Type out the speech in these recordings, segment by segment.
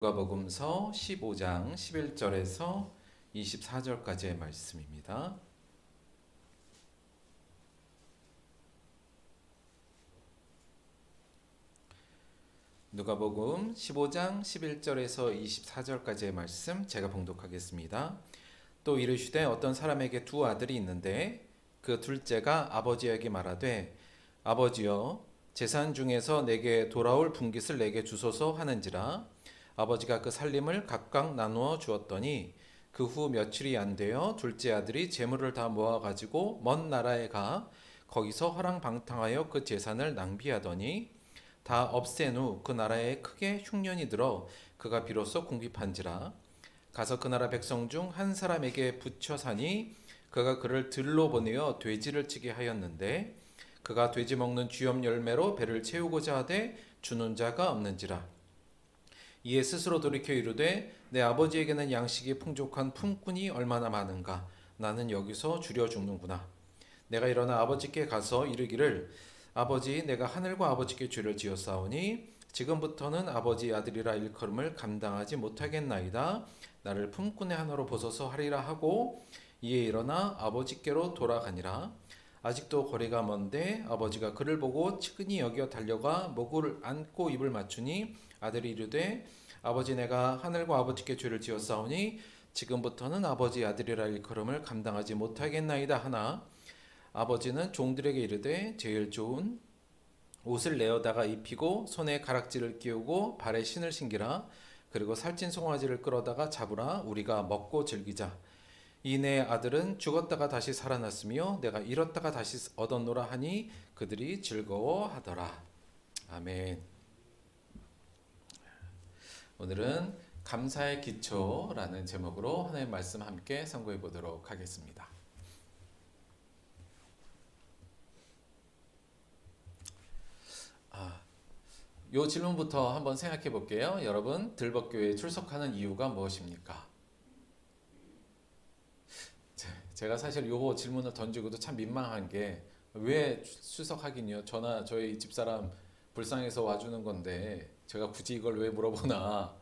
누가복음서 15장 11절에서 24절까지의 말씀입니다. 누가복음 15장 11절에서 24절까지의 말씀 제가 봉독하겠습니다. 또 이르시되 어떤 사람에게 두 아들이 있는데 그 둘째가 아버지에게 말하되 아버지여 재산 중에서 내게 돌아올 분깃을 내게 주소서 하는지라. 아버지가 그 살림을 각각 나누어 주었더니 그 후 며칠이 안 되어 둘째 아들이 재물을 다 모아 가지고 먼 나라에 가 거기서 허랑방탕하여 그 재산을 낭비하더니 다 없앤 후 그 나라에 크게 흉년이 들어 그가 비로소 궁핍한지라. 가서 그 나라 백성 중 한 사람에게 붙여 사니 그가 그를 들로 보내어 돼지를 치게 하였는데 그가 돼지 먹는 쥐염 열매로 배를 채우고자 하되 주는 자가 없는지라. 이에 스스로 돌이켜 이르되 내 아버지에게는 양식이 풍족한 품꾼이 얼마나 많은가. 나는 여기서 주려 죽는구나. 내가 일어나 아버지께 가서 이르기를 아버지 내가 하늘과 아버지께 죄를 지었사오니 지금부터는 아버지 아들이라 일컬음을 감당하지 못하겠나이다. 나를 품꾼의 하나로 보소서 하리라 하고 이에 일어나 아버지께로 돌아가니라. 아직도 거리가 먼데 아버지가 그를 보고 측은히 여겨 달려가 목을 안고 입을 맞추니 아들이 이르되 아버지 내가 하늘과 아버지께 죄를 지었사오니 지금부터는 아버지 아들이라 일컬음을 감당하지 못하겠나이다 하나 아버지는 종들에게 이르되 제일 좋은 옷을 내어다가 입히고 손에 가락지를 끼우고 발에 신을 신기라. 그리고 살찐 송아지를 끌어다가 잡으라. 우리가 먹고 즐기자. 이 내 아들은 죽었다가 다시 살아났으며 내가 잃었다가 다시 얻었노라 하니 그들이 즐거워하더라. 아멘. 오늘은 감사의 기초라는 제목으로 하나님의 말씀 함께 상고해 보도록 하겠습니다. 이 질문부터 한번 생각해 볼게요. 여러분, 들벗교회에 출석하는 이유가 무엇입니까? 제가 사실 이 질문을 던지고도 참 민망한 게 왜 출석하긴요? 저나 저희 집사람 불쌍해서 와주는 건데 제가 굳이 이걸 왜 물어보나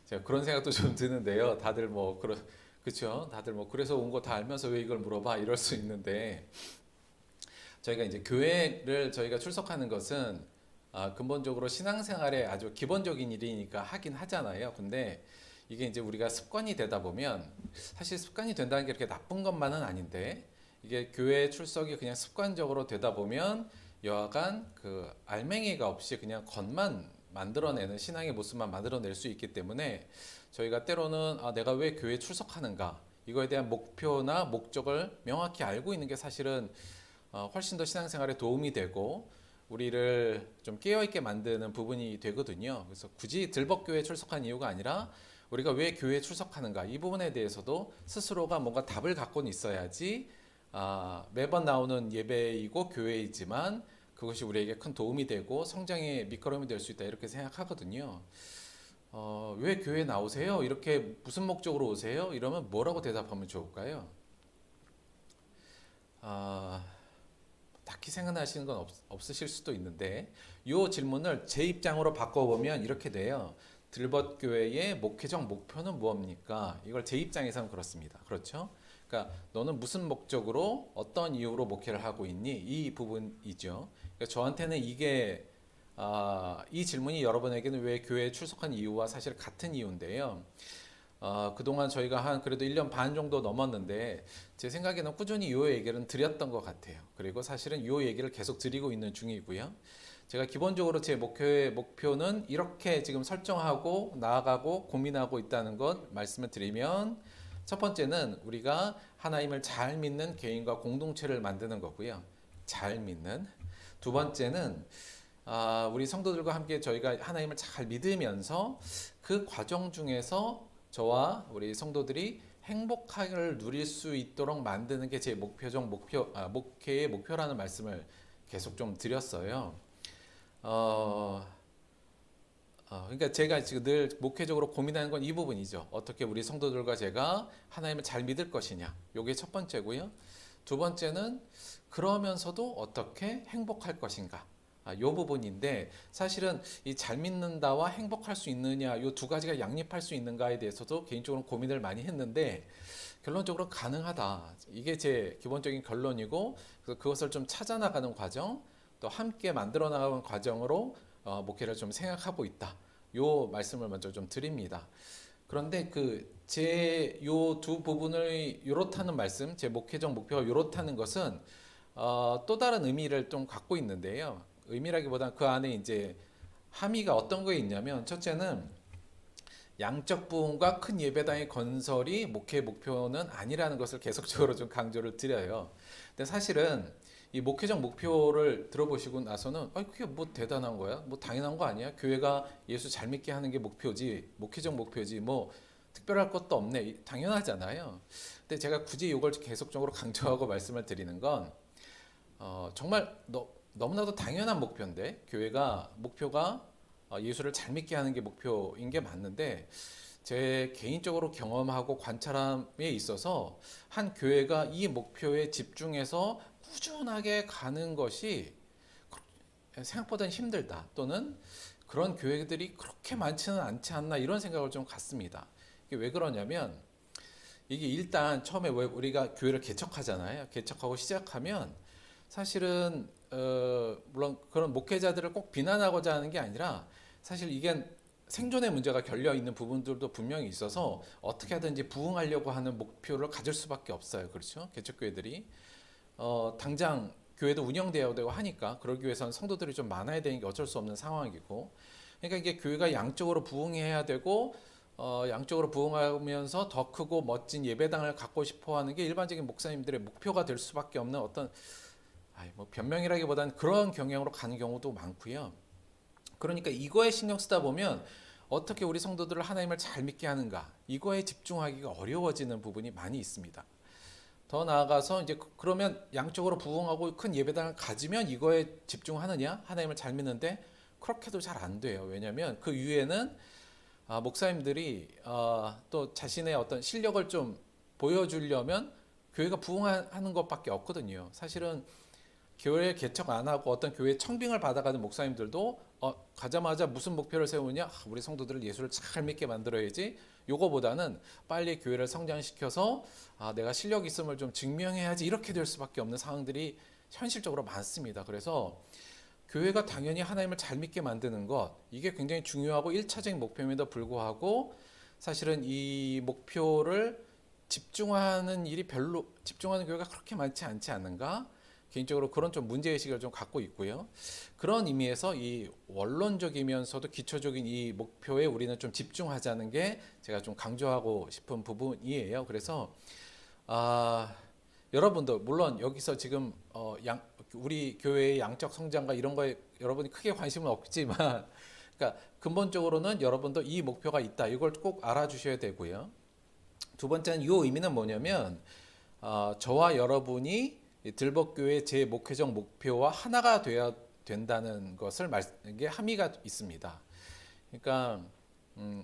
제가 그런 생각도 좀 드는데요. 다들 뭐 그렇죠? 다들 뭐 그래서 온 거 다 알면서 왜 이걸 물어봐 이럴 수 있는데 저희가 이제 교회를 저희가 출석하는 것은 근본적으로 신앙생활에 아주 기본적인 일이니까 하긴 하잖아요. 근데 이게 이제 우리가 습관이 되다 보면 사실 습관이 된다는 게 그렇게 나쁜 것만은 아닌데 이게 교회 출석이 그냥 습관적으로 되다 보면 여하간 그 알맹이가 없이 그냥 겉만 만들어내는 신앙의 모습만 만들어낼 수 있기 때문에 저희가 때로는 내가 왜 교회에 출석하는가 이거에 대한 목표나 목적을 명확히 알고 있는 게 사실은 훨씬 더 신앙생활에 도움이 되고 우리를 좀 깨어있게 만드는 부분이 되거든요. 그래서 굳이 들벗교회에 출석한 이유가 아니라 우리가 왜 교회에 출석하는가 이 부분에 대해서도 스스로가 뭔가 답을 갖고는 있어야지 매번 나오는 예배이고 교회이지만 그것이 우리에게 큰 도움이 되고 성장의 밑거름이 될 수 있다 이렇게 생각하거든요. 왜 교회에 나오세요? 이렇게 무슨 목적으로 오세요? 이러면 뭐라고 대답하면 좋을까요? 딱히 생각나시는 건 없으실 수도 있는데 이 질문을 제 입장으로 바꿔보면 이렇게 돼요. 들벗교회의 목회적 목표는 무엇입니까? 이걸 제 입장에서는 그렇습니다. 그렇죠? 그러니까 너는 무슨 목적으로 어떤 이유로 목회를 하고 있니? 이 부분이죠. 그러니까 저한테는 이게 이 질문이 여러분에게는 왜 교회에 출석한 이유와 사실 같은 이유인데요. 그동안 저희가 한 그래도 1년 반 정도 넘었는데 제 생각에는 꾸준히 이 얘기를 드렸던 것 같아요. 그리고 사실은 이 얘기를 계속 드리고 있는 중이고요. 제가 기본적으로 제 목표는 이렇게 지금 설정하고 나아가고 고민하고 있다는 것 말씀을 드리면 첫 번째는 우리가 하나님을 잘 믿는 개인과 공동체를 만드는 거고요. 잘 믿는. 두 번째는 우리 성도들과 함께 저희가 하나님을 잘 믿으면서 그 과정 중에서 저와 우리 성도들이 행복을 누릴 수 있도록 만드는 게 제 목회의 목표라는 말씀을 계속 좀 드렸어요. 그러니까 제가 지금 늘 목회적으로 고민하는 건 이 부분이죠. 어떻게 우리 성도들과 제가 하나님을 잘 믿을 것이냐. 이게 첫 번째고요. 두 번째는 그러면서도 어떻게 행복할 것인가. 요 부분인데 사실은 이 잘 믿는다와 행복할 수 있느냐 요 두 가지가 양립할 수 있는가에 대해서도 개인적으로 고민을 많이 했는데 결론적으로 가능하다. 이게 제 기본적인 결론이고 그래서 그것을 좀 찾아나가는 과정 또 함께 만들어 나가는 과정으로 목회를 좀 생각하고 있다. 요 말씀을 먼저 좀 드립니다. 그런데 그 제 요 두 부분을 요렇다는 말씀, 제 목회적 목표가 요렇다는 것은 또 다른 의미를 좀 갖고 있는데요. 의미라기보다는 그 안에 이제 함의가 어떤 거에 있냐면 첫째는 양적 부흥과 큰 예배당의 건설이 목회의 목표는 아니라는 것을 계속적으로 좀 강조를 드려요. 근데 사실은 이 목회적 목표를 들어보시고 나서는 그게 뭐 대단한 거야? 뭐 당연한 거 아니야? 교회가 예수 잘 믿게 하는 게 목표지, 목회적 목표지, 뭐 특별할 것도 없네. 당연하잖아요. 근데 제가 굳이 이걸 계속적으로 강조하고 말씀을 드리는 건 정말 너무나도 당연한 목표인데 교회가 목표가 예수를 잘 믿게 하는 게 목표인 게 맞는데 제 개인적으로 경험하고 관찰함에 있어서 한 교회가 이 목표에 집중해서 꾸준하게 가는 것이 생각보다는 힘들다 또는 그런 교회들이 그렇게 많지는 않지 않나 이런 생각을 좀 갖습니다. 이게 왜 그러냐면 이게 일단 처음에 왜 우리가 교회를 개척하잖아요. 개척하고 시작하면 사실은 물론 그런 목회자들을 꼭 비난하고자 하는 게 아니라 사실 이게 생존의 문제가 결려 있는 부분들도 분명히 있어서 어떻게 하든지 부흥하려고 하는 목표를 가질 수밖에 없어요. 그렇죠? 개척교회들이 당장 교회도 운영되어야 되고 하니까 그러기 위해서는 성도들이 좀 많아야 되는 게 어쩔 수 없는 상황이고 그러니까 이게 교회가 양적으로 부흥해야 되고 양적으로 부흥하면서 더 크고 멋진 예배당을 갖고 싶어하는 게 일반적인 목사님들의 목표가 될 수밖에 없는 어떤 뭐 변명이라기보다는 그런 경향으로 가는 경우도 많고요. 그러니까 이거에 신경 쓰다 보면 어떻게 우리 성도들을 하나님을 잘 믿게 하는가 이거에 집중하기가 어려워지는 부분이 많이 있습니다. 더 나아가서 이제 그러면 양적으로 부흥하고 큰 예배당을 가지면 이거에 집중하느냐 하나님을 잘 믿는데 그렇게도 잘 안 돼요. 왜냐하면 그 위에는 목사님들이 또 자신의 어떤 실력을 좀 보여주려면 교회가 부흥하는 것밖에 없거든요. 사실은 교회 개척 안 하고 어떤 교회 청빙을 받아가는 목사님들도 가자마자 무슨 목표를 세우냐 우리 성도들을 예수를 잘 믿게 만들어야지 요거보다는 빨리 교회를 성장시켜서 내가 실력 있음을 좀 증명해야지 이렇게 될 수밖에 없는 상황들이 현실적으로 많습니다. 그래서 교회가 당연히 하나님을 잘 믿게 만드는 것 이게 굉장히 중요하고 1차적인 목표임에도 불구하고 사실은 이 목표를 집중하는 일이 별로 집중하는 교회가 그렇게 많지 않지 않는가 개인적으로 그런 좀 문제의식을 좀 갖고 있고요. 그런 의미에서 이 원론적이면서도 기초적인 이 목표에 우리는 좀 집중하자는 게 제가 좀 강조하고 싶은 부분이에요. 그래서 여러분도 물론 여기서 지금 우리 교회의 양적 성장과 이런 거에 여러분이 크게 관심은 없지만 그러니까 근본적으로는 여러분도 이 목표가 있다. 이걸 꼭 알아주셔야 되고요. 두 번째는 이 의미는 뭐냐면 저와 여러분이 들벅교회 제 목회적 목표와 하나가 되어야 된다는 것을 이게 함의가 있습니다. 그러니까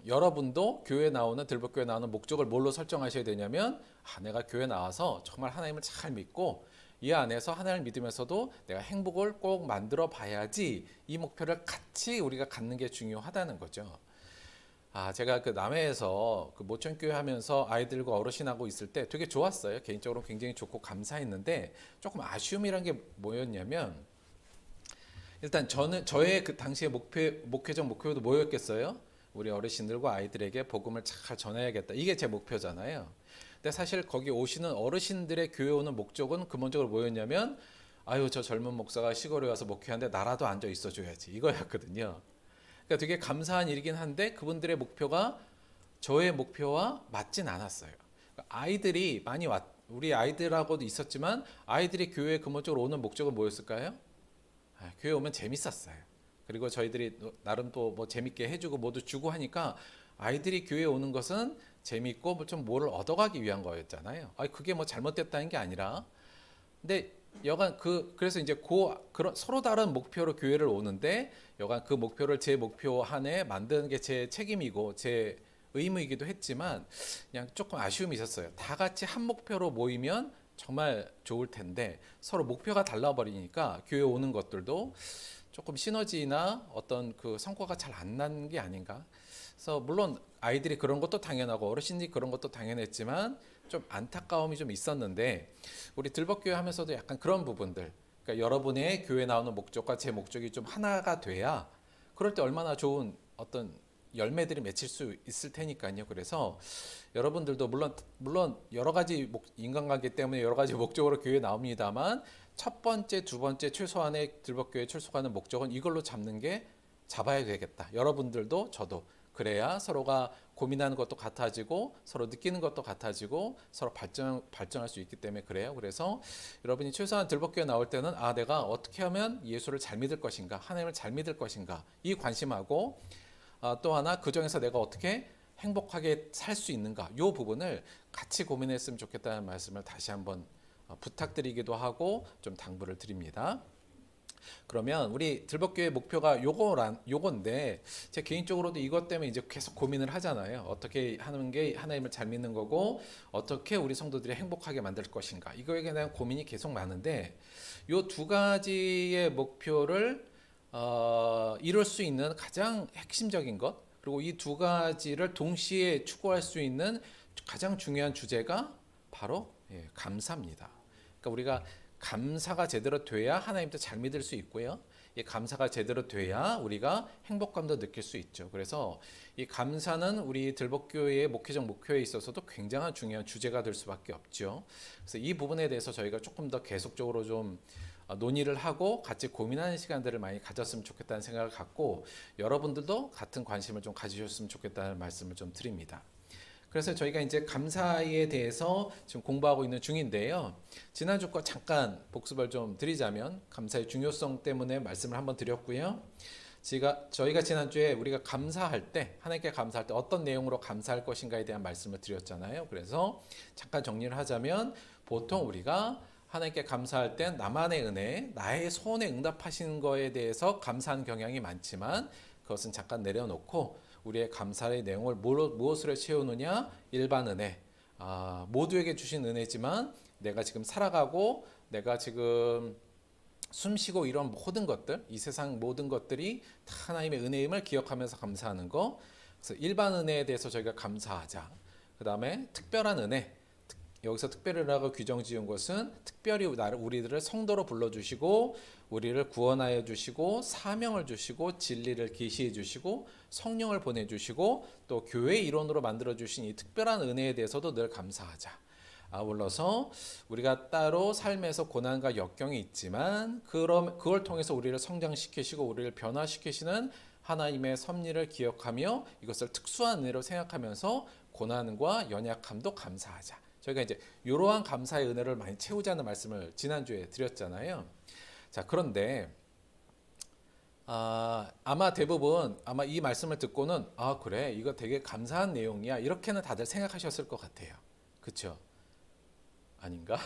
여러분도 교회 나오는 들벅교회 나오는 목적을 뭘로 설정하셔야 되냐면 내가 교회 나와서 정말 하나님을 잘 믿고 이 안에서 하나님을 믿으면서도 내가 행복을 꼭 만들어 봐야지 이 목표를 같이 우리가 갖는 게 중요하다는 거죠. 제가 그 남해에서 그 모천교회 하면서 아이들과 어르신하고 있을 때 되게 좋았어요. 개인적으로 굉장히 좋고 감사했는데 조금 아쉬움이란 게 뭐였냐면 일단 저의 그 당시의 목회적 목표도 뭐였겠어요? 우리 어르신들과 아이들에게 복음을 잘 전해야겠다. 이게 제 목표잖아요. 근데 사실 거기 오시는 어르신들의 교회 오는 목적은 근본적으로 뭐였냐면 저 젊은 목사가 시골에 와서 목회하는데 나라도 앉아 있어 줘야지. 이거였거든요. 그러니까 되게 감사한 일이긴 한데 그분들의 목표가 저의 목표와 맞진 않았어요. 그러니까 아이들이 많이 우리 아이들하고도 있었지만 아이들이 교회에 근본적으로 오는 목적은 뭐였을까요? 교회 오면 재밌었어요. 그리고 저희들이 나름 또 뭐 재밌게 해주고 모두 주고 하니까 아이들이 교회에 오는 것은 재밌고 좀 뭐를 얻어가기 위한 거였잖아요. 그게 뭐 잘못됐다는 게 아니라 근데 여간 그래서 이제 그런 서로 다른 목표로 교회를 오는데 여간 그 목표를 제 목표 안에 만드는 게 제 책임이고 제 의무이기도 했지만 그냥 조금 아쉬움이 있었어요. 다 같이 한 목표로 모이면 정말 좋을 텐데 서로 목표가 달라버리니까 교회 오는 것들도 조금 시너지나 어떤 그 성과가 잘 안 나는 게 아닌가. 그래서 물론 아이들이 그런 것도 당연하고 어르신들이 그런 것도 당연했지만 좀 안타까움이 좀 있었는데 우리 들벅교회 하면서도 약간 그런 부분들, 그러니까 여러분의 교회 나오는 목적과 제 목적이 좀 하나가 돼야 그럴 때 얼마나 좋은 어떤 열매들이 맺힐 수 있을 테니까요. 그래서 여러분들도 물론 여러 가지 인간관계 때문에 여러 가지 목적으로 교회 나옵니다만 첫 번째, 두 번째 최소한의 들벅교회 출석하는 목적은 이걸로 잡아야 되겠다. 여러분들도 저도 그래야 서로가 고민하는 것도 같아지고 서로 느끼는 것도 같아지고 서로 발전할 수 있기 때문에 그래요. 그래서 여러분이 최소한 들벅교회 나올 때는 내가 어떻게 하면 예수를 잘 믿을 것인가, 하나님을 잘 믿을 것인가 이 관심하고 또 하나 그 중에서 내가 어떻게 행복하게 살 수 있는가 이 부분을 같이 고민했으면 좋겠다는 말씀을 다시 한번 부탁드리기도 하고 좀 당부를 드립니다. 그러면 우리 들벅교회 목표가 요건데 제 개인적으로도 이것 때문에 이제 계속 고민을 하잖아요. 어떻게 하는 게 하나님을 잘 믿는 거고 어떻게 우리 성도들이 행복하게 만들 것인가 이거에 대한 고민이 계속 많은데 요 두 가지의 목표를 이룰 수 있는 가장 핵심적인 것 그리고 이 두 가지를 동시에 추구할 수 있는 가장 중요한 주제가 바로 감사입니다. 그러니까 우리가 감사가 제대로 돼야 하나님도 잘 믿을 수 있고요. 이 감사가 제대로 돼야 우리가 행복감도 느낄 수 있죠. 그래서 이 감사는 우리 들벅교회의 목회적 목표에 있어서도 굉장한 중요한 주제가 될 수밖에 없죠. 그래서 이 부분에 대해서 저희가 조금 더 계속적으로 좀 논의를 하고 같이 고민하는 시간들을 많이 가졌으면 좋겠다는 생각을 갖고 여러분들도 같은 관심을 좀 가지셨으면 좋겠다는 말씀을 좀 드립니다. 그래서 저희가 이제 감사에 대해서 지금 공부하고 있는 중인데요. 지난주 거 잠깐 복습을 좀 드리자면 감사의 중요성 때문에 말씀을 한번 드렸고요. 저희가 지난주에 우리가 감사할 때 하나님께 감사할 때 어떤 내용으로 감사할 것인가에 대한 말씀을 드렸잖아요. 그래서 잠깐 정리를 하자면 보통 우리가 하나님께 감사할 때 나만의 은혜, 나의 소원에 응답하시는 거에 대해서 감사하는 경향이 많지만 그것은 잠깐 내려놓고 우리의 감사의 내용을 무엇으로 채우느냐? 일반 은혜. 모두에게 주신 은혜지만 내가 지금 살아가고 내가 지금 숨쉬고 이런 모든 것들, 이 세상 모든 것들이 다 하나님의 은혜임을 기억하면서 감사하는 거. 그래서 일반 은혜에 대해서 저희가 감사하자. 그 다음에 특별한 은혜. 여기서 특별이라고 규정 지은 것은 특별히 우리들을 성도로 불러주시고 우리를 구원하여 주시고 사명을 주시고 진리를 계시해 주시고 성령을 보내주시고 또 교회 일원으로 만들어 주신 이 특별한 은혜에 대해서도 늘 감사하자. 아울러서 우리가 따로 삶에서 고난과 역경이 있지만 그걸 통해서 우리를 성장시키시고 우리를 변화시키시는 하나님의 섭리를 기억하며 이것을 특수한 은혜로 생각하면서 고난과 연약함도 감사하자. 저희가 이제 이러한 감사의 은혜를 많이 채우자는 말씀을 지난주에 드렸잖아요. 자, 그런데 아마 대부분 아마 이 말씀을 듣고는 그래 이거 되게 감사한 내용이야 이렇게는 다들 생각하셨을 것 같아요. 그렇죠? 아닌가?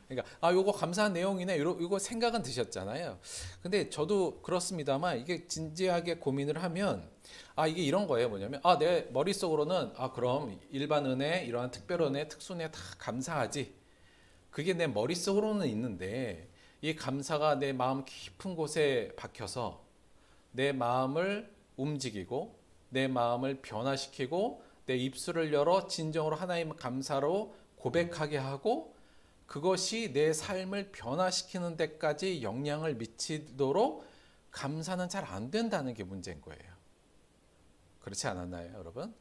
그러니까 요거 감사한 내용이네 이거 생각은 드셨잖아요. 근데 저도 그렇습니다만 이게 진지하게 고민을 하면 이게 이런 거예요. 뭐냐면 내 머릿속으로는 그럼 일반 은혜 이러한 특별 은혜 특수 은혜 다 감사하지. 그게 내 머릿속으로는 있는데 이 감사가 내 마음 깊은 곳에 박혀서 내 마음을 움직이고 내 마음을 변화시키고 내 입술을 열어 진정으로 하나님 감사로 고백하게 하고 그것이 내 삶을 변화시키는 데까지 영향을 미치도록 감사는 잘 안 된다는 게 문제인 거예요. 그렇지 않았나요, 여러분?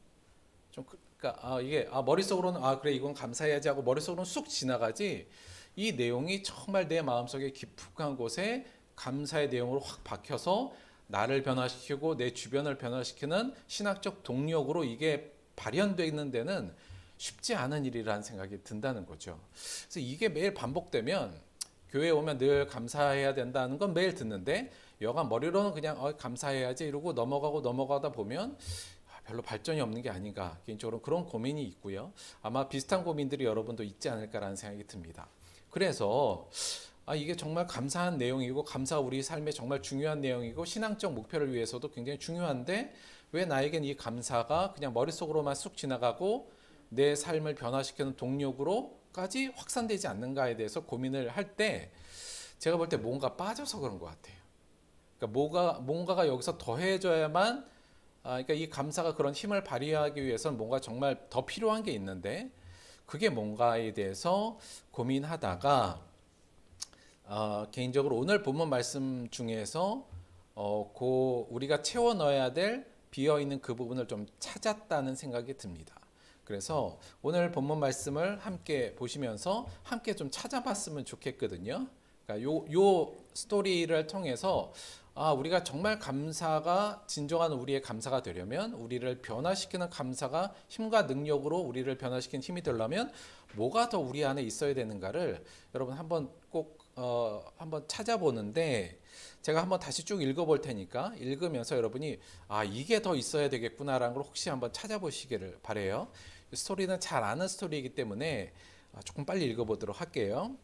그러니까 이게 머릿속으로는 그래 이건 감사해야지 하고 머릿속으로는 쑥 지나가지 이 내용이 정말 내 마음속에 깊숙한 곳에 감사의 내용으로 확 박혀서 나를 변화시키고 내 주변을 변화시키는 신학적 동력으로 이게 발현되는 데는 쉽지 않은 일이라는 생각이 든다는 거죠. 그래서 이게 매일 반복되면 교회에 오면 늘 감사해야 된다는 건 매일 듣는데 여간 머리로는 그냥 감사해야지 이러고 넘어가다 보면 별로 발전이 없는 게 아닌가 개인적으로 그런 고민이 있고요. 아마 비슷한 고민들이 여러분도 있지 않을까라는 생각이 듭니다. 그래서 이게 정말 감사한 내용이고 감사가 우리 삶에 정말 중요한 내용이고 신앙적 목표를 위해서도 굉장히 중요한데 왜 나에겐 이 감사가 그냥 머릿속으로만 쑥 지나가고 내 삶을 변화시키는 동력으로까지 확산되지 않는가에 대해서 고민을 할 때 제가 볼 때 뭔가 빠져서 그런 것 같아요. 그러니까 뭔가가 여기서 더해져야만 그러니까 이 감사가 그런 힘을 발휘하기 위해서는 뭔가 정말 더 필요한 게 있는데 그게 뭔가에 대해서 고민하다가 개인적으로 오늘 본문 말씀 중에서 우리가 채워 넣어야 될 비어 있는 그 부분을 좀 찾았다는 생각이 듭니다. 그래서 오늘 본문 말씀을 함께 보시면서 함께 좀 찾아봤으면 좋겠거든요. 그러니까 요 스토리를 통해서 우리가 정말 감사가 진정한 우리의 감사가 되려면 우리를 변화시키는 감사가 힘과 능력으로 우리를 변화시키는 힘이 되려면 뭐가 더 우리 안에 있어야 되는가를 여러분 한번 꼭 한번 찾아보는데 제가 한번 다시 쭉 읽어볼 테니까 읽으면서 여러분이 이게 더 있어야 되겠구나라는 걸 혹시 한번 찾아보시기를 바래요. 스토리는 잘 아는 스토리이기 때문에 조금 빨리 읽어보도록 할게요.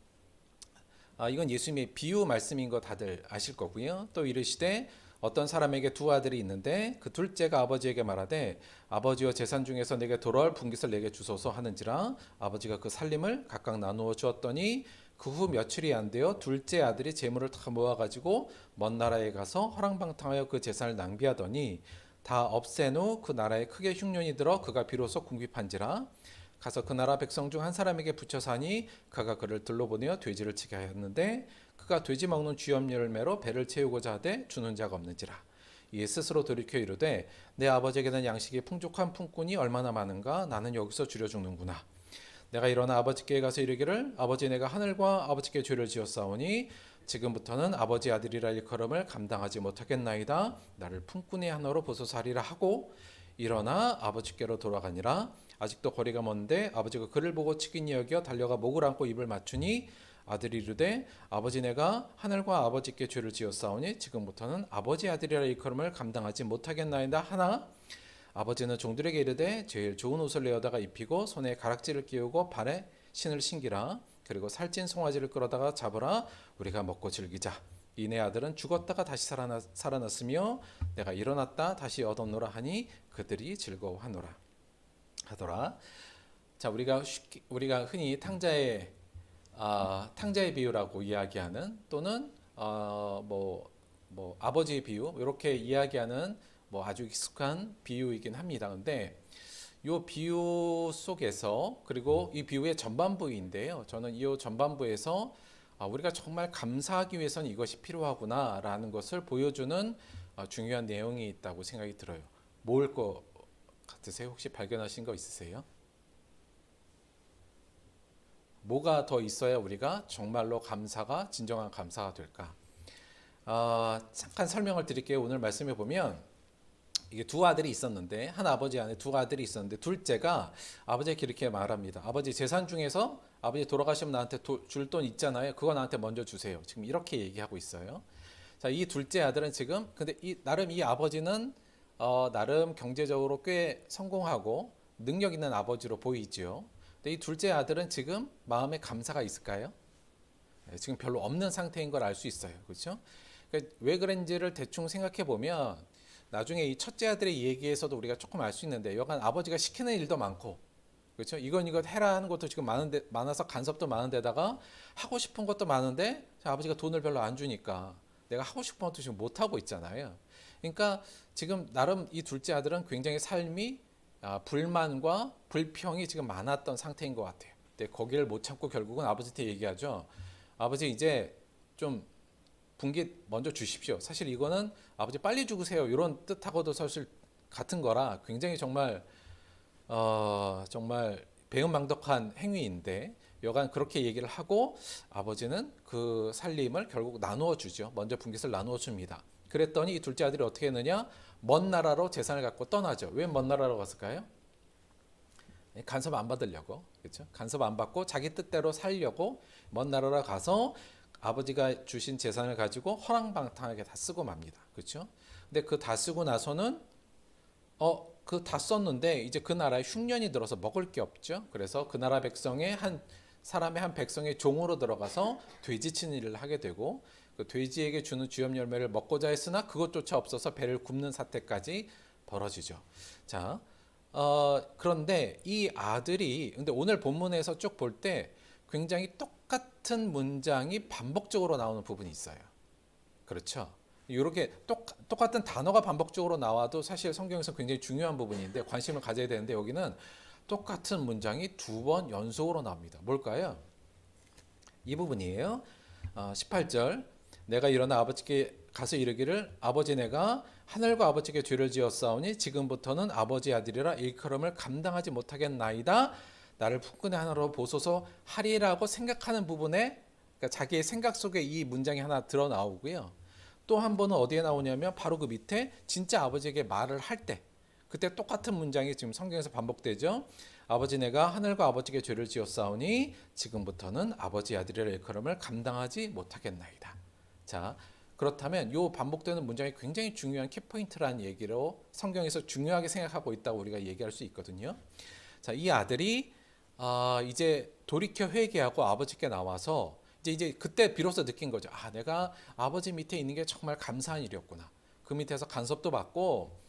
이건 예수님의 비유 말씀인 거 다들 아실 거고요. 또 이르시되 어떤 사람에게 두 아들이 있는데 그 둘째가 아버지에게 말하되 아버지여 재산 중에서 내게 돌아올 분깃을 내게 주소서 하는지라 아버지가 그 살림을 각각 나누어 주었더니 그 후 며칠이 안 되어 둘째 아들이 재물을 다 모아가지고 먼 나라에 가서 허랑방탕하여 그 재산을 낭비하더니 다 없앤 후 그 나라에 크게 흉년이 들어 그가 비로소 궁핍한지라 가서 그 나라 백성 중 한 사람에게 붙여 사니 그가 그를 들러보내어 돼지를 치게 하였는데 그가 돼지 먹는 쥐염 열매로 배를 채우고자 하되 주는 자가 없는지라 이에 스스로 돌이켜 이르되 내 아버지에게는 양식이 풍족한 품꾼이 얼마나 많은가 나는 여기서 줄여 죽는구나 내가 일어나 아버지께 가서 이르기를 아버지 내가 하늘과 아버지께 죄를 지었사오니 지금부터는 아버지 아들이라 일컬음을 감당하지 못하겠나이다 나를 품꾼의 하나로 보소서하리라 하고 일어나 아버지께로 돌아가니라 아직도 거리가 먼데 아버지가 그를 보고 치긴히 여겨 달려가 목을 안고 입을 맞추니 아들이 이르되 아버지 내가 하늘과 아버지께 죄를 지었사오니 지금부터는 아버지 아들이라 일컬음을 감당하지 못하겠나이다 하나 아버지는 종들에게 이르되 제일 좋은 옷을 내어다가 입히고 손에 가락지를 끼우고 발에 신을 신기라 그리고 살찐 송아지를 끌어다가 잡으라 우리가 먹고 즐기자 이내 아들은 죽었다가 다시 살아났으며 내가 일어났다 다시 얻었노라 하니 그들이 즐거워하노라 하더라. 자, 우리가 흔히 탕자의 비유라고 이야기하는 또는 아버지의 비유 이렇게 이야기하는 아주 익숙한 비유이긴 합니다. 근데 이 비유 속에서 그리고 이 비유의 전반부인데요. 저는 이 전반부에서 우리가 정말 감사하기 위해서는 이것이 필요하구나라는 것을 보여주는 중요한 내용이 있다고 생각이 들어요. 뭘 것 같으세요? 혹시 발견하신 거 있으세요? 뭐가 더 있어야 우리가 정말로 진정한 감사가 될까? 잠깐 설명을 드릴게요. 오늘 말씀해 보면 이게 두 아들이 있었는데 한 아버지 안에 두 아들이 있었는데 둘째가 아버지에게 이렇게 말합니다. 아버지 재산 중에서 아버지 돌아가시면 나한테 줄 돈 있잖아요. 그거 나한테 먼저 주세요. 지금 이렇게 얘기하고 있어요. 자, 이 둘째 아들은 지금 근데 나름 이 아버지는 나름 경제적으로 꽤 성공하고 능력 있는 아버지로 보이죠. 근데 이 둘째 아들은 지금 마음에 감사가 있을까요? 네, 지금 별로 없는 상태인 걸 알 수 있어요. 그렇죠? 그러니까 왜 그런지를 대충 생각해 보면 나중에 이 첫째 아들의 얘기에서도 우리가 조금 알 수 있는데 여간 아버지가 시키는 일도 많고 그렇죠? 이건 해라 하는 것도 지금 많아서 간섭도 많은데다가 하고 싶은 것도 많은데 아버지가 돈을 별로 안 주니까 내가 하고 싶은 것도 지금 못 하고 있잖아요. 그러니까 지금 나름 이 둘째 아들은 굉장히 삶이 불만과 불평이 지금 많았던 상태인 것 같아요. 근데 거기를 못 참고 결국은 아버지한테 얘기하죠. 아버지 이제 좀 분깃 먼저 주십시오. 사실 이거는 아버지 빨리 죽으세요. 이런 뜻하고도 사실 같은 거라 굉장히 정말 정말 배은망덕한 행위인데 여간 그렇게 얘기를 하고 아버지는 그 살림을 결국 나누어 주죠. 먼저 분깃을 나누어 줍니다. 그랬더니 이 둘째 아들이 어떻게 했느냐? 먼 나라로 재산을 갖고 떠나죠. 왜 먼 나라로 갔을까요? 간섭 안 받으려고. 그렇죠? 간섭 안 받고 자기 뜻대로 살려고 먼 나라로 가서 아버지가 주신 재산을 가지고 허랑방탕하게 다 쓰고 맙니다. 그렇죠? 근데 그 다 쓰고 나서는 그 다 썼는데 이제 그 나라에 흉년이 들어서 먹을 게 없죠. 그래서 그 나라 백성의 한 백성의 종으로 들어가서 돼지 치는 일을 하게 되고 그 돼지에게 주는 쥐염 열매를 먹고자 했으나 그것조차 없어서 배를 굽는 사태까지 벌어지죠. 자, 그런데 이 아들이 근데 오늘 본문에서 쭉 볼 때 굉장히 똑같은 문장이 반복적으로 나오는 부분이 있어요. 그렇죠? 이렇게 똑같은 단어가 반복적으로 나와도 사실 성경에서 굉장히 중요한 부분인데 관심을 가져야 되는데 여기는 똑같은 문장이 두 번 연속으로 나옵니다. 뭘까요? 이 부분이에요. 18절 내가 일어나 아버지께 가서 이르기를 아버지 내가 하늘과 아버지께 죄를 지었사오니 지금부터는 아버지 아들이라 일컬음을 감당하지 못하겠나이다. 나를 풍근의 하나로 보소서 하리라고 생각하는 부분에 그러니까 자기의 생각 속에 이 문장이 하나 드러 나오고요. 또 한 번은 어디에 나오냐면 바로 그 밑에 진짜 아버지에게 말을 할 때 그때 똑같은 문장이 지금 성경에서 반복되죠. 아버지 내가 하늘과 아버지께 죄를 지었사오니 지금부터는 아버지 아들이라 일컬음을 감당하지 못하겠나이다. 자, 그렇다면 이 반복되는 문장이 굉장히 중요한 키포인트라는 얘기로 성경에서 중요하게 생각하고 있다고 우리가 얘기할 수 있거든요. 자, 이 아들이 이제 돌이켜 회개하고 아버지께 나와서 이제 그때 비로소 느낀 거죠. 내가 아버지 밑에 있는 게 정말 감사한 일이었구나. 그 밑에서 간섭도 받고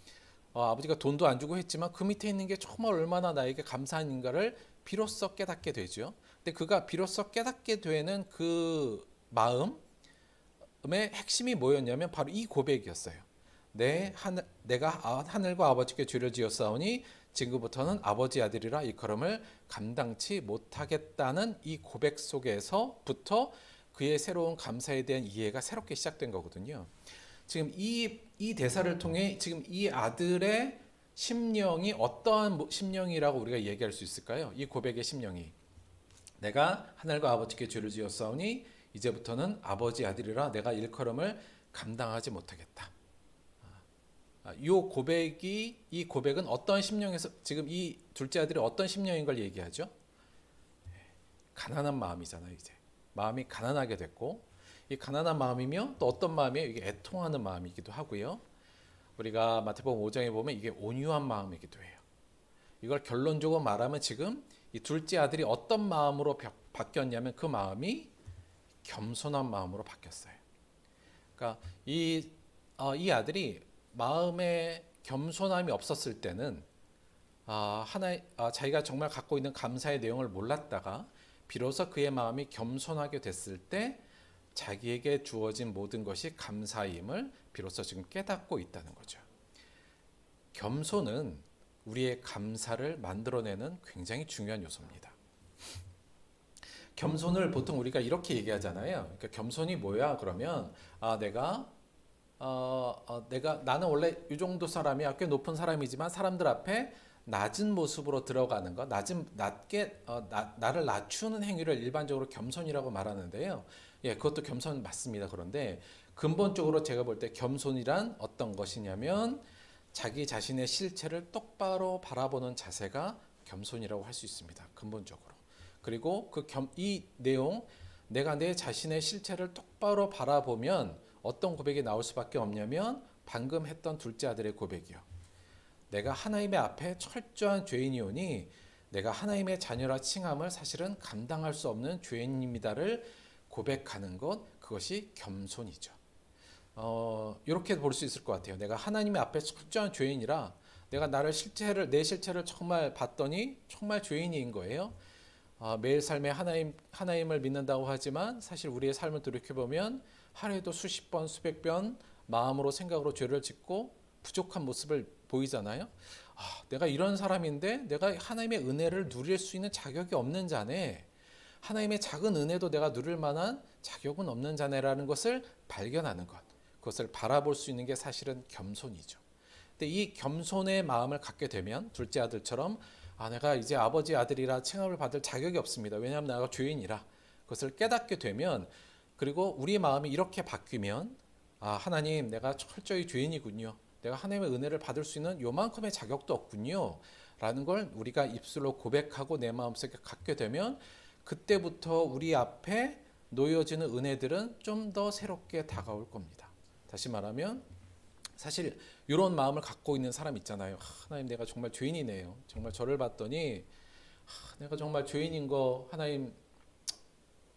아버지가 돈도 안 주고 했지만 그 밑에 있는 게 정말 얼마나 나에게 감사한 인가를 비로소 깨닫게 되죠. 근데 그가 비로소 깨닫게 되는 그 마음의 핵심이 뭐였냐면 바로 이 고백이었어요. 내가 하늘과 아버지께 죄를 지었사오니 지금부터는 아버지 아들이라 일컬음을 감당치 못하겠다는 이 고백 속에서부터 그의 새로운 감사에 대한 이해가 새롭게 시작된 거거든요. 지금 이 대사를 통해 지금 이 아들의 심령이 어떠한 심령이라고 우리가 얘기할 수 있을까요? 이 고백의 심령이 내가 하늘과 아버지께 죄를 지었사오니 이제부터는 아버지 아들이라 내가 일컬음을 감당하지 못하겠다. 이 고백은 어떤 심령에서 지금 이 둘째 아들이 어떤 심령인 걸 얘기하죠? 가난한 마음이잖아요. 이제 마음이 가난하게 됐고 이 가난한 마음이며 또 어떤 마음이에요? 이게 애통하는 마음이기도 하고요. 우리가 마태복음 5장에 보면 이게 온유한 마음이기도 해요. 이걸 결론적으로 말하면 지금 이 둘째 아들이 어떤 마음으로 바뀌었냐면 그 마음이 겸손한 마음으로 바뀌었어요. 그러니까 이 아들이 마음에 겸손함이 없었을 때는 자기가 정말 갖고 있는 감사의 내용을 몰랐다가 비로소 그의 마음이 겸손하게 됐을 때 자기에게 주어진 모든 것이 감사임을 비로소 지금 깨닫고 있다는 거죠. 겸손은 우리의 감사를 만들어내는 굉장히 중요한 요소입니다. 겸손을 보통 우리가 이렇게 얘기하잖아요. 그러니까 겸손이 뭐야? 그러면 나는 원래 이 정도 사람이야. 꽤 높은 사람이지만 사람들 앞에 낮은 모습으로 들어가는 것, 나를 낮추는 행위를 일반적으로 겸손이라고 말하는데요. 예, 그것도 겸손 맞습니다. 그런데 근본적으로 제가 볼 때 겸손이란 어떤 것이냐면 자기 자신의 실체를 똑바로 바라보는 자세가 겸손이라고 할 수 있습니다. 근본적으로. 그리고 이 내용, 내가 내 자신의 실체를 똑바로 바라보면 어떤 고백이 나올 수밖에 없냐면 방금 했던 둘째 아들의 고백이요. 내가 하나님의 앞에 철저한 죄인이오니 내가 하나님의 자녀라 칭함을 사실은 감당할 수 없는 죄인입니다를 고백하는 것, 그것이 겸손이죠. 이렇게 볼 수 있을 것 같아요. 내가 하나님의 앞에 철저한 죄인이라 내가 내 실체를 정말 봤더니 정말 죄인인 거예요. 매일 삶에 하나님을 믿는다고 하지만 사실 우리의 삶을 돌이켜보면 하루에도 수십 번, 수백 번 마음으로 생각으로 죄를 짓고 부족한 모습을 보이잖아요. 내가 이런 사람인데 내가 하나님의 은혜를 누릴 수 있는 자격이 없는 자네. 하나님의 작은 은혜도 내가 누릴 만한 자격은 없는 자네라는 것을 발견하는 것. 그것을 바라볼 수 있는 게 사실은 겸손이죠. 근데 이 겸손의 마음을 갖게 되면 둘째 아들처럼 내가 이제 아버지 아들이라 칭함을 받을 자격이 없습니다. 왜냐하면 내가 죄인이라. 그것을 깨닫게 되면 그리고 우리 마음이 이렇게 바뀌면 하나님 내가 철저히 죄인이군요. 내가 하나님의 은혜를 받을 수 있는 요만큼의 자격도 없군요. 라는 걸 우리가 입술로 고백하고 내 마음속에 갖게 되면 그때부터 우리 앞에 놓여지는 은혜들은 좀 더 새롭게 다가올 겁니다. 다시 말하면 사실 이런 마음을 갖고 있는 사람 있잖아요. 하나님 내가 정말 죄인이네요. 정말 저를 봤더니 내가 정말 죄인인 거 하나님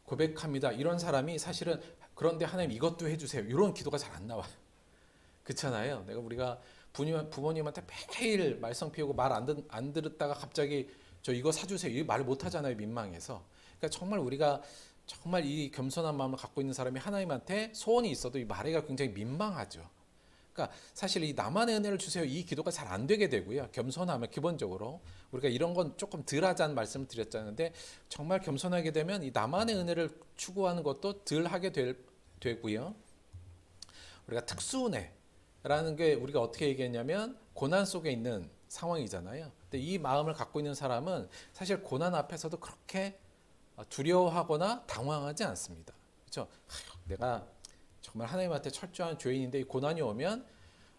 고백합니다. 이런 사람이 사실은 그런데 하나님 이것도 해주세요. 이런 기도가 잘 안 나와요. 그렇잖아요. 우리가 부모님한테 매일 말썽 피우고 말 안 들었다가 갑자기 저 이거 사주세요. 이 말을 못 하잖아요. 민망해서. 그러니까 정말 우리가 정말 이 겸손한 마음을 갖고 있는 사람이 하나님한테 소원이 있어도 이 말하기가 굉장히 민망하죠. 그러니까 사실 이 나만의 은혜를 주세요 이 기도가 잘 안 되게 되고요. 겸손하면 기본적으로 우리가 이런 건 조금 덜 하자는 말씀을 드렸잖는데 정말 겸손하게 되면 이 나만의 은혜를 추구하는 것도 덜 하게 되고요. 우리가 특수은혜라는 게 우리가 어떻게 얘기했냐면 고난 속에 있는 상황이잖아요. 근데 이 마음을 갖고 있는 사람은 사실 고난 앞에서도 그렇게 두려워하거나 당황하지 않습니다. 그렇죠? 내가 정말 하나님한테 철저한 죄인인데 이 고난이 오면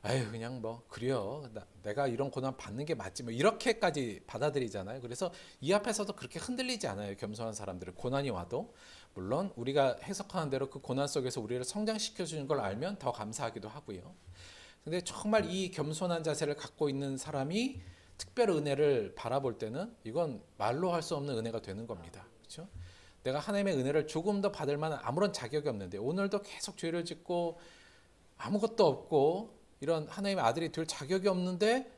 아유 그냥 뭐 그래요. 내가 이런 고난 받는 게 맞지 뭐 이렇게까지 받아들이잖아요. 그래서 이 앞에서도 그렇게 흔들리지 않아요. 겸손한 사람들은 고난이 와도 물론 우리가 해석하는 대로 그 고난 속에서 우리를 성장시켜 주는 걸 알면 더 감사하기도 하고요. 근데 정말 이 겸손한 자세를 갖고 있는 사람이 특별 은혜를 바라볼 때는 이건 말로 할 수 없는 은혜가 되는 겁니다. 그렇죠? 내가 하나님의 은혜를 조금 더 받을 만한 아무런 자격이 없는데 오늘도 계속 죄를 짓고 아무것도 없고 이런 하나님의 아들이 될 자격이 없는데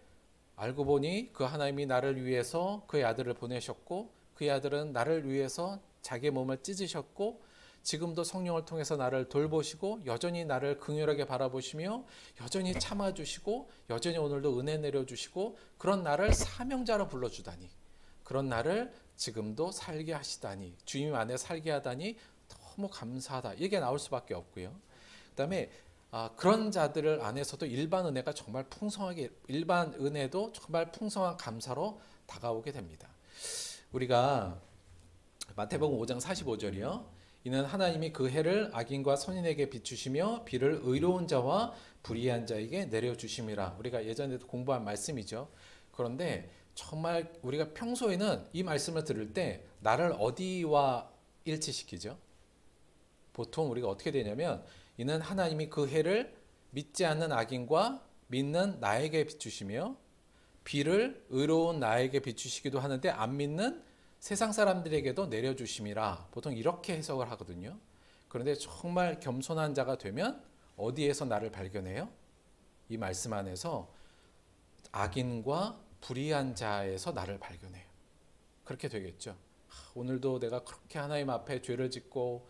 알고 보니 그 하나님이 나를 위해서 그의 아들을 보내셨고 그의 아들은 나를 위해서 자기의 몸을 찢으셨고 지금도 성령을 통해서 나를 돌보시고 여전히 나를 긍휼하게 바라보시며 여전히 참아주시고 여전히 오늘도 은혜 내려주시고 그런 나를 사명자로 불러주다니 그런 나를 지금도 살게 하시다니 주님 안에 살게 하다니 너무 감사하다 이게 나올 수밖에 없고요. 그다음에 그런 자들 안에서도 일반 은혜가 정말 풍성하게 일반 은혜도 정말 풍성한 감사로 다가오게 됩니다. 우리가 마태복음 5장 45절이요. 이는 하나님이 그 해를 악인과 선인에게 비추시며 비를 의로운 자와 불의한 자에게 내려주심이라. 우리가 예전에도 공부한 말씀이죠. 그런데 정말 우리가 평소에는 이 말씀을 들을 때 나를 어디와 일치시키죠? 보통 우리가 어떻게 되냐면 이는 하나님이 그 해를 믿지 않는 악인과 믿는 나에게 비추시며 비를 의로운 나에게 비추시기도 하는데 안 믿는 세상 사람들에게도 내려주심이라. 보통 이렇게 해석을 하거든요. 그런데 정말 겸손한 자가 되면 어디에서 나를 발견해요? 이 말씀 안에서 악인과 불의한 자에서 나를 발견해요. 그렇게 되겠죠. 오늘도 내가 그렇게 하나님 앞에 죄를 짓고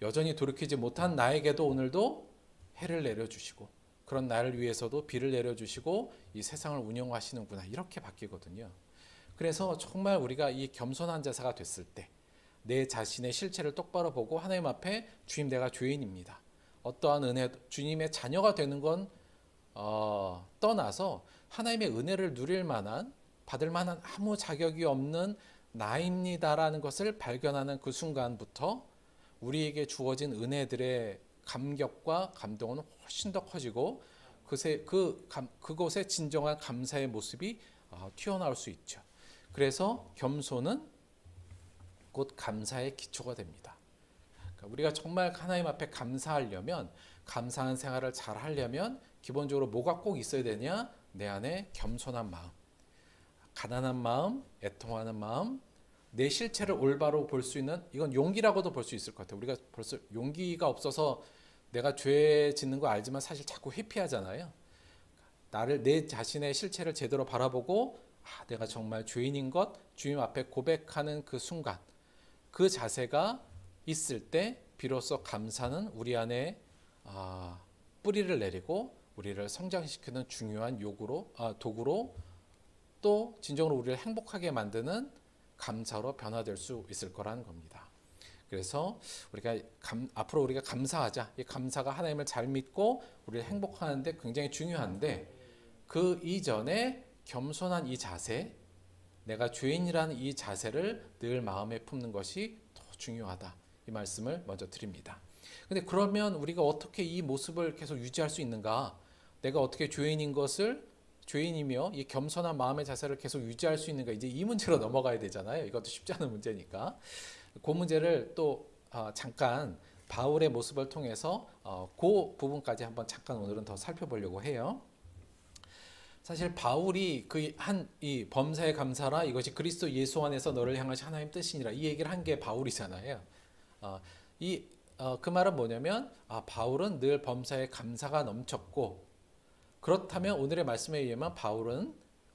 여전히 돌이키지 못한 나에게도 오늘도 해를 내려주시고 그런 나를 위해서도 비를 내려주시고 이 세상을 운영하시는구나 이렇게 바뀌거든요. 그래서 정말 우리가 이 겸손한 자세가 됐을 때 내 자신의 실체를 똑바로 보고 하나님 앞에 주님 내가 죄인입니다. 어떠한 은혜 주님의 자녀가 되는 건 떠나서 하나님의 은혜를 누릴 만한 받을 만한 아무 자격이 없는 나입니다라는 것을 발견하는 그 순간부터 우리에게 주어진 은혜들의 감격과 감동은 훨씬 더 커지고 그곳에 진정한 감사의 모습이 튀어나올 수 있죠. 그래서 겸손은 곧 감사의 기초가 됩니다. 그러니까 우리가 정말 하나님 앞에 감사하려면 감사한 생활을 잘 하려면 기본적으로 뭐가 꼭 있어야 되냐? 내 안에 겸손한 마음, 가난한 마음, 애통하는 마음, 내 실체를 올바로 볼 수 있는 이건 용기라고도 볼 수 있을 것 같아요. 우리가 벌써 용기가 없어서 내가 죄 짓는 거 알지만 사실 자꾸 회피하잖아요. 내 자신의 실체를 제대로 바라보고 내가 정말 죄인인 것 주님 앞에 고백하는 그 순간 그 자세가 있을 때 비로소 감사는 우리 안에 뿌리를 내리고 우리를 성장시키는 중요한 도구로 또 진정으로 우리를 행복하게 만드는 감사로 변화될 수 있을 거라는 겁니다. 그래서 앞으로 우리가 감사하자. 이 감사가 하나님을 잘 믿고 우리를 행복하는데 굉장히 중요한데 그 이전에 겸손한 이 자세, 내가 죄인이라는 이 자세를 늘 마음에 품는 것이 더 중요하다. 이 말씀을 먼저 드립니다. 근데 그러면 우리가 어떻게 이 모습을 계속 유지할 수 있는가? 내가 어떻게 죄인이며 이 겸손한 마음의 자세를 계속 유지할 수 있는가? 이제 이 문제로 넘어가야 되잖아요. 이것도 쉽지 않은 문제니까. 그 문제를 또 잠깐 바울의 모습을 통해서 그 부분까지 한번 잠깐 오늘은 더 살펴보려고 해요. 사실 바울이 이 범사에 감사라 이것이 그리스도 예수 안에서 너를 향하신 하나님 뜻이니라 이 얘기를 한 게 바울이잖아요. 그 말은 뭐냐면 바울은 늘 범사에 감사가 넘쳤고 그렇다면 오늘의 말씀에 의하면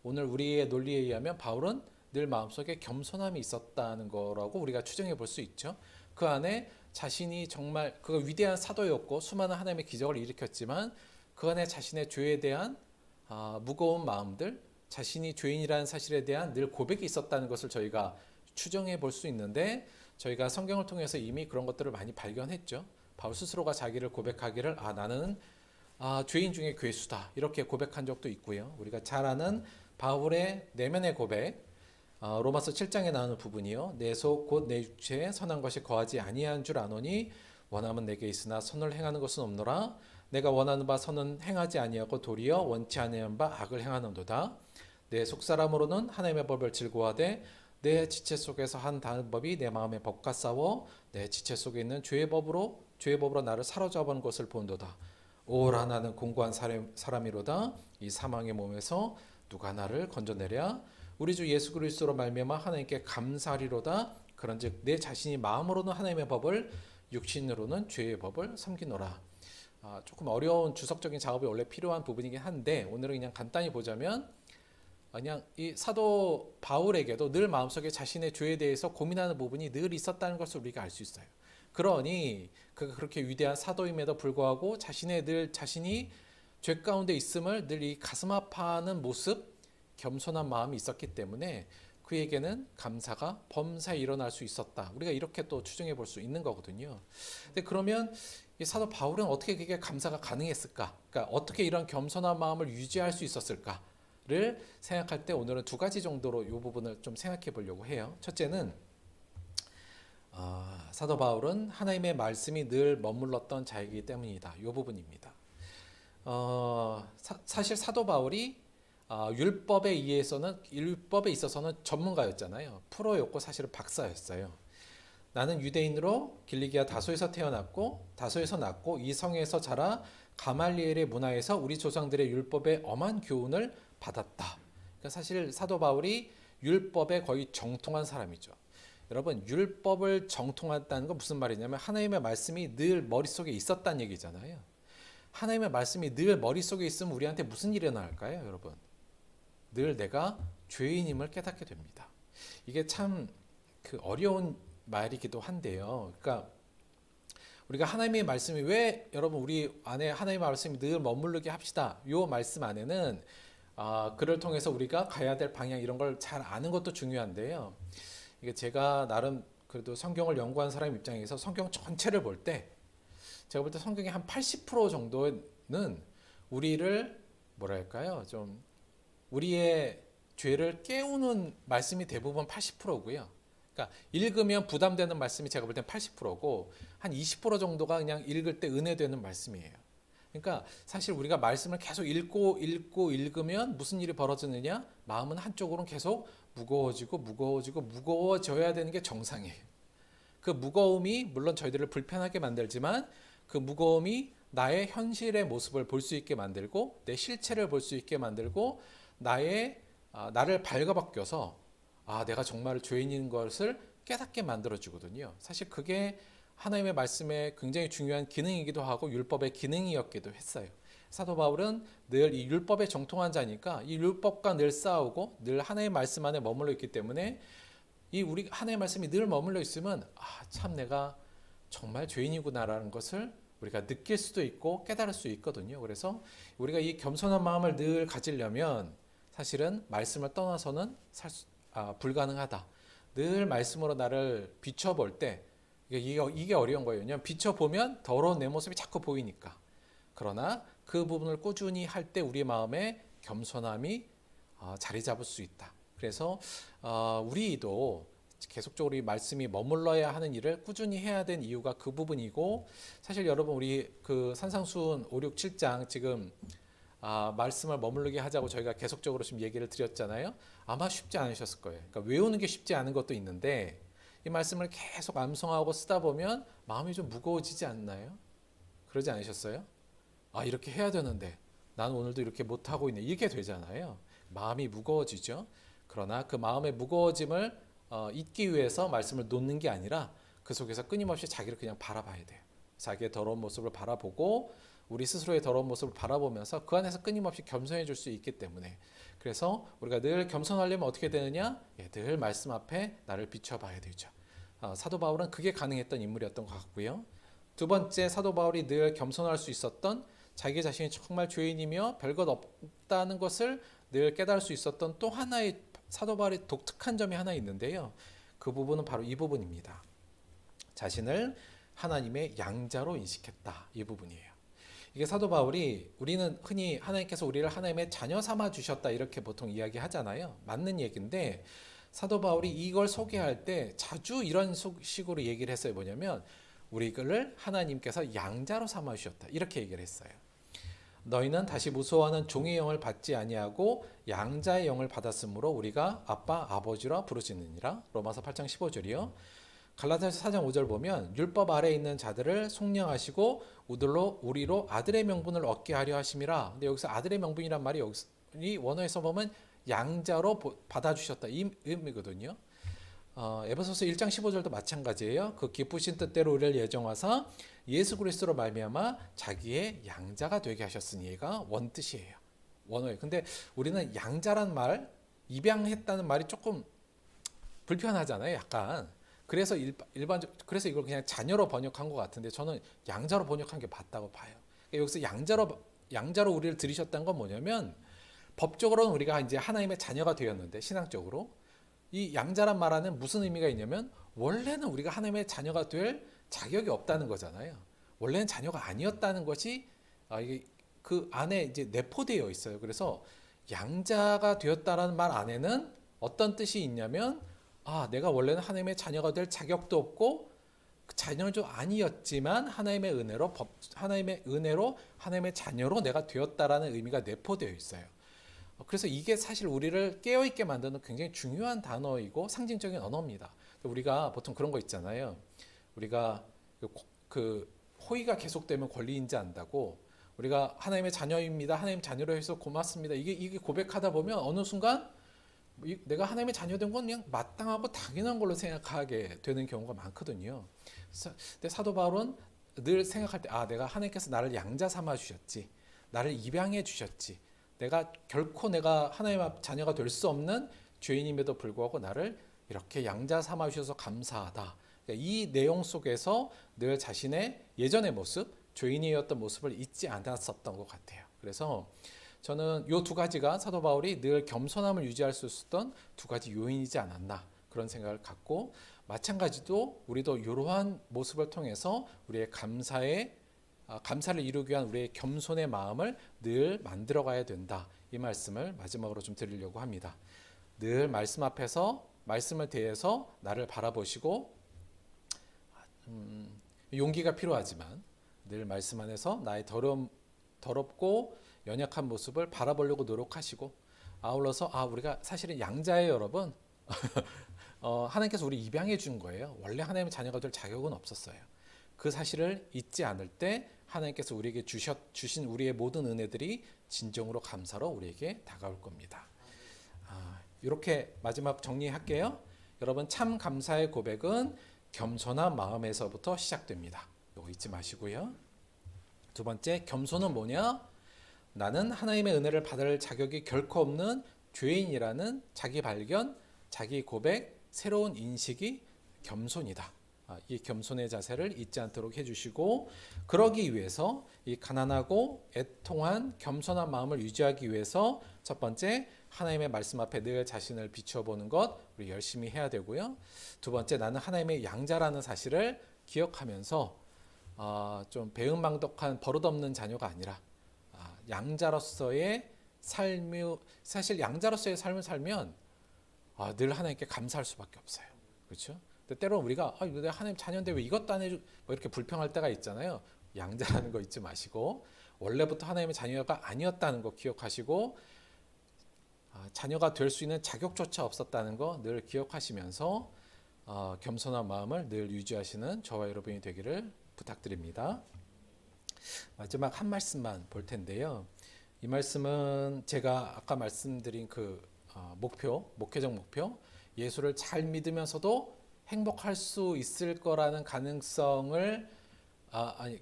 오늘 우리의 논리에 의하면 바울은 늘 마음속에 겸손함이 있었다는 거라고 우리가 추정해 볼 수 있죠. 그 안에 자신이 정말 그 위대한 사도였고 수많은 하나님의 기적을 일으켰지만 그 안에 자신의 죄에 대한 무거운 마음들, 자신이 죄인이라는 사실에 대한 늘 고백이 있었다는 것을 저희가 추정해 볼 수 있는데, 저희가 성경을 통해서 이미 그런 것들을 많이 발견했죠. 바울 스스로가 자기를 고백하기를 나는 죄인 중에 괴수다 이렇게 고백한 적도 있고요. 우리가 잘 아는 바울의 내면의 고백, 로마서 7장에 나오는 부분이요. 내 속 곧 내 육체에 선한 것이 거하지 아니한 줄 아노니 원함은 내게 있으나 선을 행하는 것은 없노라. 내가 원하는 바 선은 행하지 아니하고 도리어 원치 아니한 바 악을 행하는도다. 내 속사람으로는 하나님의 법을 즐거워하되 내 지체 속에서 한 다른 법이 내 마음의 법과 싸워 내 지체 속에 있는 죄의 법으로 나를 사로잡은 것을 본도다. 오라 나는 공고한 사람이로다. 이 사망의 몸에서 누가 나를 건져내랴. 우리 주 예수 그리스도로 말미암아 하나님께 감사하리로다. 그런즉 내 자신이 마음으로는 하나님의 법을 육신으로는 죄의 법을 섬기노라. 조금 어려운 주석적인 작업이 원래 필요한 부분이긴 한데 오늘은 그냥 간단히 보자면 그냥 이 사도 바울에게도 늘 마음속에 자신의 죄에 대해서 고민하는 부분이 늘 있었다는 것을 우리가 알 수 있어요. 그러니 그가 그렇게 위대한 사도임에도 불구하고 자신이 죄 가운데 있음을 늘 이 가슴 아파하는 모습, 겸손한 마음이 있었기 때문에 그에게는 감사가 범사에 일어날 수 있었다. 우리가 이렇게 또 추정해 볼 수 있는 거거든요. 근데 그러면 이 사도 바울은 어떻게 그게 감사가 가능했을까? 그러니까 어떻게 이런 겸손한 마음을 유지할 수 있었을까를 생각할 때 오늘은 두 가지 정도로 이 부분을 좀 생각해 보려고 해요. 첫째는 사도 바울은 하나님의 말씀이 늘 머물렀던 자이기 때문이다. 이 부분입니다. 사실 사도 바울이 율법에 있어서는 전문가였잖아요. 프로였고 사실은 박사였어요. 나는 유대인으로 길리기아 다소에서 태어났고 다소에서 났고 이 성에서 자라 가말리엘의 문화에서 우리 조상들의 율법의 엄한 교훈을 받았다. 그러니까 사실 사도 바울이 율법에 거의 정통한 사람이죠. 여러분, 율법을 정통했다는 건 무슨 말이냐면 하나님의 말씀이 늘 머릿속에 있었다는 얘기잖아요. 하나님의 말씀이 늘 머릿속에 있으면 우리한테 무슨 일이 일어날까요, 여러분? 늘 내가 죄인임을 깨닫게 됩니다. 이게 참 어려운 말이기도 한데요. 그러니까 우리가 하나님의 말씀이 왜 여러분 우리 안에 하나님의 말씀이 늘 머무르게 합시다. 이 말씀 안에는 그를 통해서 우리가 가야 될 방향 이런 걸 잘 아는 것도 중요한데요. 이게 제가 나름 그래도 성경을 연구한 사람 입장에서 성경 전체를 볼 때 제가 볼 때 성경의 한 80% 정도는 우리를 뭐랄까요? 좀 우리의 죄를 깨우는 말씀이 대부분 80%고요. 그러니까 읽으면 부담되는 말씀이 제가 볼 땐 80%고 한 20% 정도가 그냥 읽을 때 은혜되는 말씀이에요. 그러니까 사실 우리가 말씀을 계속 읽으면 무슨 일이 벌어지느냐? 마음은 한쪽으로는 계속 무거워져야 되는 게 정상이에요. 그 무거움이 물론 저희들을 불편하게 만들지만 그 무거움이 나의 현실의 모습을 볼 수 있게 만들고 내 실체를 볼 수 있게 만들고 나를 발가벗겨서 내가 정말 죄인인 것을 깨닫게 만들어주거든요. 사실 그게 하나님의 말씀의 굉장히 중요한 기능이기도 하고 율법의 기능이었기도 했어요. 사도 바울은 늘 이 율법에 정통한 자니까 이 율법과 늘 싸우고 늘 하나님의 말씀 안에 머물러 있기 때문에 우리 하나님의 말씀이 늘 머물러 있으면 참 내가 정말 죄인이구나라는 것을 우리가 느낄 수도 있고 깨달을 수 있거든요. 그래서 우리가 이 겸손한 마음을 늘 가지려면 사실은 말씀을 떠나서는 불가능하다. 늘 말씀으로 나를 비춰볼 때 이게 어려운 거예요. 왜냐하면 비춰보면 더러운 내 모습이 자꾸 보이니까. 그러나 그 부분을 꾸준히 할 때 우리 마음에 겸손함이 자리 잡을 수 있다. 그래서 우리도 계속적으로 이 말씀이 머물러야 하는 일을 꾸준히 해야 된 이유가 그 부분이고, 사실 여러분 우리 그 산상수훈 5, 6, 7장 지금 말씀을 머무르게 하자고 저희가 계속적으로 지금 얘기를 드렸잖아요. 아마 쉽지 않으셨을 거예요. 그러니까 외우는 게 쉽지 않은 것도 있는데 이 말씀을 계속 암송하고 쓰다 보면 마음이 좀 무거워지지 않나요? 그러지 않으셨어요? 이렇게 해야 되는데 난 오늘도 이렇게 못하고 있네. 이게 되잖아요. 마음이 무거워지죠. 그러나 그 마음의 무거워짐을 잊기 위해서 말씀을 놓는 게 아니라 그 속에서 끊임없이 자기를 그냥 바라봐야 돼요. 자기의 더러운 모습을 바라보고 우리 스스로의 더러운 모습을 바라보면서 그 안에서 끊임없이 겸손해질 수 있기 때문에, 그래서 우리가 늘 겸손하려면 어떻게 되느냐? 늘 말씀 앞에 나를 비춰봐야 되죠. 사도 바울은 그게 가능했던 인물이었던 것 같고요. 두 번째, 사도 바울이 늘 겸손할 수 있었던, 자기 자신이 정말 죄인이며 별것 없다는 것을 늘 깨달을 수 있었던 또 하나의 사도 바울의 독특한 점이 하나 있는데요. 그 부분은 바로 이 부분입니다. 자신을 하나님의 양자로 인식했다. 이 부분이에요. 이게 사도 바울이, 우리는 흔히 하나님께서 우리를 하나님의 자녀 삼아 주셨다 이렇게 보통 이야기하잖아요. 맞는 얘기인데 사도 바울이 이걸 소개할 때 자주 이런 식으로 얘기를 했어요. 뭐냐면 우리를 하나님께서 양자로 삼아 주셨다 이렇게 얘기를 했어요. 너희는 다시 무서워하는 종의 영을 받지 아니하고 양자의 영을 받았으므로 우리가 아빠 아버지라 부르짖느니라. 로마서 8장 15절이요. 갈라디아서 4장 5절 보면 율법 아래에 있는 자들을 속량하시고 우리로 아들의 명분을 얻게 하려 하심이라. 근데 여기서 아들의 명분이란 말이 여기서 이 원어에서 보면 양자로 받아주셨다 이 의미거든요. 에베소서 1장 15절도 마찬가지예요. 그 기쁘신 뜻대로 우리를 예정하사 예수 그리스도로 말미암아 자기의 양자가 되게 하셨으니가 원뜻이에요. 원어예요. 근데 우리는 양자란 말, 입양했다는 말이 조금 불편하잖아요. 약간. 그래서 그래서 이걸 그냥 자녀로 번역한 것 같은데 저는 양자로 번역한 게 맞다고 봐요. 여기서 양자로 우리를 들이셨다는 건 뭐냐면 법적으로는 우리가 이제 하나님의 자녀가 되었는데 신앙적으로 이 양자란 말 안에 무슨 의미가 있냐면 원래는 우리가 하나님의 자녀가 될 자격이 없다는 거잖아요. 원래는 자녀가 아니었다는 것이 이게 그 안에 이제 내포되어 있어요. 그래서 양자가 되었다라는 말 안에는 어떤 뜻이 있냐면 내가 원래는 하나님의 자녀가 될 자격도 없고 자녀도 아니었지만 하나님의 은혜로 하나님의 자녀로 내가 되었다라는 의미가 내포되어 있어요. 그래서 이게 사실 우리를 깨어있게 만드는 굉장히 중요한 단어이고 상징적인 언어입니다. 우리가 보통 그런 거 있잖아요. 우리가 그 호의가 계속되면 권리인지 안다고 우리가 하나님의 자녀입니다. 하나님 자녀로 해서 고맙습니다. 이게 고백하다 보면 어느 순간 내가 하나님의 자녀된 건 그냥 마땅하고 당연한 걸로 생각하게 되는 경우가 많거든요. 근데 사도 바울은 늘 생각할 때 내가 하나님께서 나를 양자 삼아 주셨지. 나를 입양해 주셨지. 결코 내가 하나님의 자녀가 될 수 없는 죄인임에도 불구하고 나를 이렇게 양자 삼아 주셔서 감사하다. 이 내용 속에서 늘 자신의 예전의 모습, 죄인이었던 모습을 잊지 않았었던 것 같아요. 그래서 저는 이 두 가지가 사도 바울이 늘 겸손함을 유지할 수 있었던 두 가지 요인이지 않았나 그런 생각을 갖고 마찬가지로 우리도 이러한 모습을 통해서 우리의 감사를 이루기 위한 우리의 겸손의 마음을 늘 만들어가야 된다. 이 말씀을 마지막으로 좀 드리려고 합니다. 늘 말씀 앞에서 말씀을 대해서 나를 바라보시고 용기가 필요하지만 늘 말씀 안에서 나의 더럽고 연약한 모습을 바라보려고 노력하시고 아울러서 우리가 사실은 양자예요 여러분. 하나님께서 우리 입양해 준 거예요. 원래 하나님의 자녀가 될 자격은 없었어요. 그 사실을 잊지 않을 때 하나님께서 우리에게 주신 우리의 모든 은혜들이 진정으로 감사로 우리에게 다가올 겁니다. 이렇게 마지막 정리할게요. 여러분 참 감사의 고백은 겸손한 마음에서부터 시작됩니다. 이거 잊지 마시고요. 두 번째, 겸손은 뭐냐? 나는 하나님의 은혜를 받을 자격이 결코 없는 죄인이라는 자기 발견, 자기 고백, 새로운 인식이 겸손이다. 이 겸손의 자세를 잊지 않도록 해주시고 그러기 위해서 이 가난하고 애통한 겸손한 마음을 유지하기 위해서 첫 번째 하나님의 말씀 앞에 늘 자신을 비춰보는 것 우리 열심히 해야 되고요. 두 번째 나는 하나님의 양자라는 사실을 기억하면서 좀 배은망덕한 버릇없는 자녀가 아니라 양자로서의 사실 양자로서의 삶을 살면 늘 하나님께 감사할 수밖에 없어요. 그렇죠? 때로 우리가 내가 하나님 자녀인데 왜 이것도 안 해줘 이렇게 불평할 때가 있잖아요. 양자라는 거 잊지 마시고 원래부터 하나님의 자녀가 아니었다는 거 기억하시고 자녀가 될 수 있는 자격조차 없었다는 거 늘 기억하시면서 겸손한 마음을 늘 유지하시는 저와 여러분이 되기를 부탁드립니다. 마지막 한 말씀만 볼 텐데요. 이 말씀은 제가 아까 말씀드린 그 목회적 목표, 예수를 잘 믿으면서도 행복할 수 있을 거라는 가능성을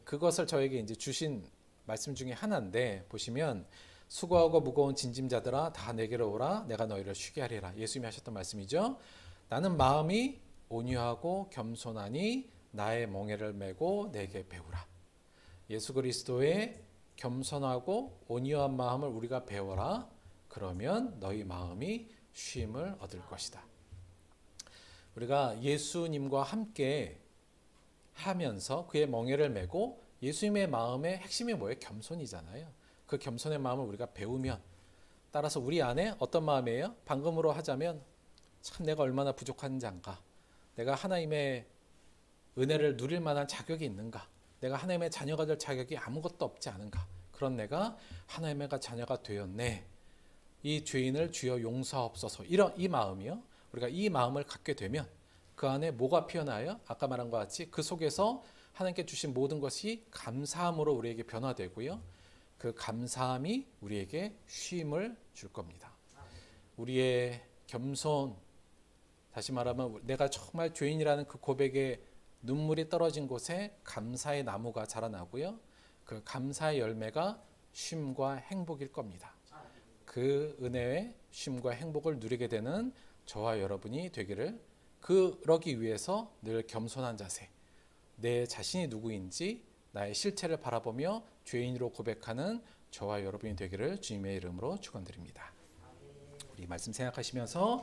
그것을 저에게 이제 주신 말씀 중에 하나인데 보시면 수고하고 무거운 짐진자들아 다 내게로 오라 내가 너희를 쉬게 하리라. 예수님이 하셨던 말씀이죠. 나는 마음이 온유하고 겸손하니 나의 멍에를 메고 내게 배우라. 예수 그리스도의 겸손하고 온유한 마음을 우리가 배워라. 그러면 너희 마음이 쉼을 얻을 것이다. 우리가 예수님과 함께 하면서 그의 멍에를 메고 예수님의 마음의 핵심이 뭐예요? 겸손이잖아요. 그 겸손의 마음을 우리가 배우면 따라서 우리 안에 어떤 마음이에요? 방금으로 하자면 참 내가 얼마나 부족한 자인가, 내가 하나님의 은혜를 누릴 만한 자격이 있는가, 내가 하나님의 자녀가 될 자격이 아무것도 없지 않은가, 그런 내가 하나님의 자녀가 되었네, 이 죄인을 주여 용서하옵소서, 이런 이 마음이요. 우리가 이 마음을 갖게 되면 그 안에 뭐가 피어나요? 아까 말한 것 같이 그 속에서 하나님께 주신 모든 것이 감사함으로 우리에게 변화되고요. 그 감사함이 우리에게 쉼을 줄 겁니다. 우리의 겸손, 다시 말하면 내가 정말 죄인이라는 그 고백에 눈물이 떨어진 곳에 감사의 나무가 자라나고요. 그 감사의 열매가 쉼과 행복일 겁니다. 그 은혜의 쉼과 행복을 누리게 되는 저와 여러분이 되기를, 그러기 위해서 늘 겸손한 자세, 내 자신이 누구인지 나의 실체를 바라보며 죄인으로 고백하는 저와 여러분이 되기를 주님의 이름으로 축원드립니다. 우리 말씀 생각하시면서